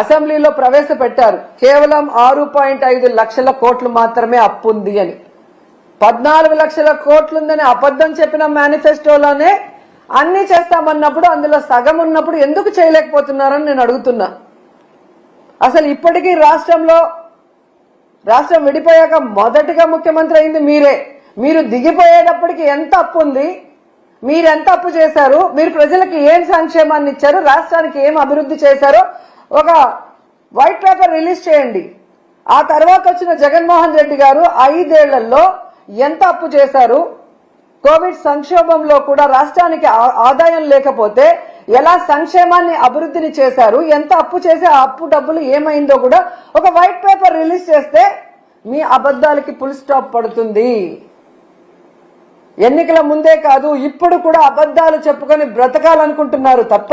అసెంబ్లీలో ప్రవేశపెట్టారు. కేవలం 6.5 లక్షల కోట్లు మాత్రమే అప్పు ఉంది అని. 14 లక్షల కోట్లుందని అబద్ధం చెప్పిన మేనిఫెస్టోలోనే అన్ని చేస్తామన్నప్పుడు అందులో సగం ఉన్నప్పుడు ఎందుకు చేయలేకపోతున్నారని నేను అడుగుతున్నా. అసలు ఇప్పటికీ రాష్ట్రం విడిపోయాక మొదటిగా ముఖ్యమంత్రి అయింది మీరే. మీరు దిగిపోయేటప్పటికి ఎంత అప్పు ఉంది, మీరెంత అప్పు చేశారు, మీరు ప్రజలకు ఏం సంక్షేమాన్ని ఇచ్చారు, రాష్ట్రానికి ఏం అభివృద్ధి చేశారో ఒక వైట్ పేపర్ రిలీజ్ చేయండి. ఆ తర్వాత వచ్చిన జగన్మోహన్ రెడ్డి గారు 5 ఏళ్లలో ఎంత అప్పు చేశారు, కోవిడ్ సంక్షోభంలో కూడా రాష్ట్రానికి ఆదాయం లేకపోతే ఎలా సంక్షేమాన్ని అభివృద్ధిని చేశారు, ఎంత అప్పు చేసి ఆ అప్పు డబ్బులు ఏమైందో కూడా ఒక వైట్ పేపర్ రిలీజ్ చేస్తే మీ అబద్ధాలకి ఫుల్ స్టాప్ పడుతుంది. ఎన్నికల ముందే కాదు ఇప్పుడు కూడా అబద్ధాలు చెప్పుకొని బ్రతకాలనుకుంటున్నారు తప్ప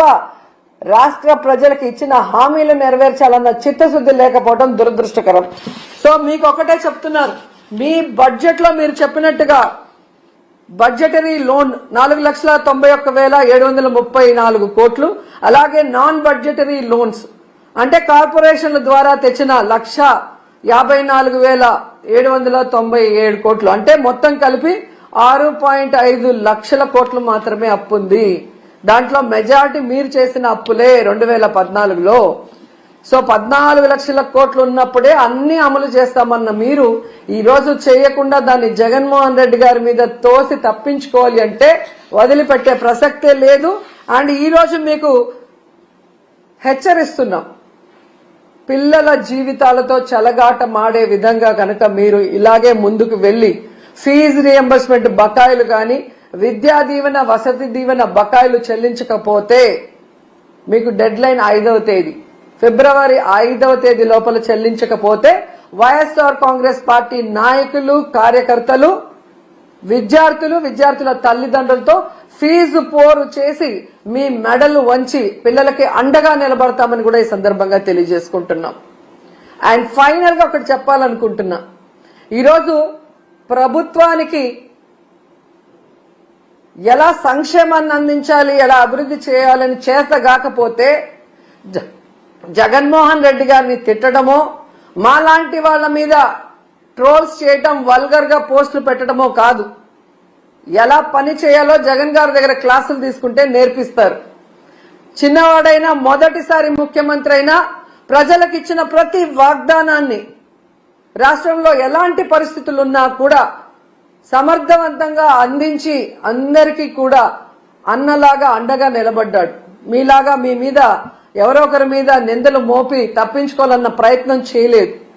రాష్ట్ర ప్రజలకు ఇచ్చిన హామీలు నెరవేర్చాలన్న చిత్తశుద్ధి లేకపోవడం దురదృష్టకరం. సో మీకు ఒకటే చెప్తున్నారు, మీ బడ్జెట్ లో మీరు చెప్పినట్టుగా బడ్జెటరీ లోన్ 4,91,734 కోట్లు, అలాగే నాన్ బడ్జెటరీ లోన్స్ అంటే కార్పొరేషన్ల ద్వారా తెచ్చిన 1,54,797 కోట్లు అంటే మొత్తం కలిపి 6.5 లక్షల కోట్లు మాత్రమే అప్పు ఉంది. దాంట్లో మెజారిటీ మీరు చేసిన అప్పులే 2014లో. సో 14 లక్షల కోట్లు ఉన్నప్పుడే అన్ని అమలు చేస్తామన్న మీరు ఈ రోజు చేయకుండా దాన్ని జగన్మోహన్ రెడ్డి గారి మీద తోసి తప్పించుకోవాలి అంటే వదిలిపెట్టే ప్రసక్తే లేదు. అండ్ ఈ రోజు మీకు హెచ్చరిస్తున్నాం, పిల్లల జీవితాలతో చెలగాట మాడే విధంగా కనుక మీరు ఇలాగే ముందుకు వెళ్లి ఫీజు రియంబర్స్మెంట్ బకాయిలు కానీ విద్యా దీవెన వసతి దీవెన బకాయిలు చెల్లించకపోతే మీకు డెడ్ లైన్ 5వ తేదీ ఫిబ్రవరి 5వ తేదీ లోపల చెల్లించకపోతే వైఎస్ఆర్ కాంగ్రెస్ పార్టీ నాయకులు, కార్యకర్తలు, విద్యార్థుల తల్లిదండ్రులతో ఫీజు పోరు చేసి మీ మెడలు వంచి పిల్లలకి అండగా నిలబడతామని కూడా ఈ సందర్భంగా తెలియజేసుకుంటున్నాం. అండ్ ఫైనల్ గా ఒకటి చెప్పాలనుకుంటున్నా, ఈరోజు ప్రభుత్వానికి ఎలా సంక్షేమాన్ని అందించాలి, ఎలా అభివృద్ధి చేయాలని చేతగాకపోతే జగన్మోహన్ రెడ్డి గారిని తిట్టడమో, మాలాంటి వాళ్ళ మీద ట్రోల్స్ చేయటం, వల్గర్ గా పోస్టులు పెట్టడమో కాదు, ఎలా పని చేయాలో జగన్ గారి దగ్గర క్లాసులు తీసుకుంటే నేర్పిస్తారు. చిన్నవాడైనా మొదటిసారి ముఖ్యమంత్రి అయినా ప్రజలకు ఇచ్చిన ప్రతి వాగ్దానాన్ని రాష్ట్రంలో ఎలాంటి పరిస్థితులున్నా కూడా సమర్థవంతంగా అందించి అందరికీ కూడా అన్నలాగా అండగా నిలబడ్డాడు. మీలాగా మీ మీద ఎవరొకరి మీద నిందలు మోపి తప్పించుకోవాలన్న ప్రయత్నం చేయలేదు.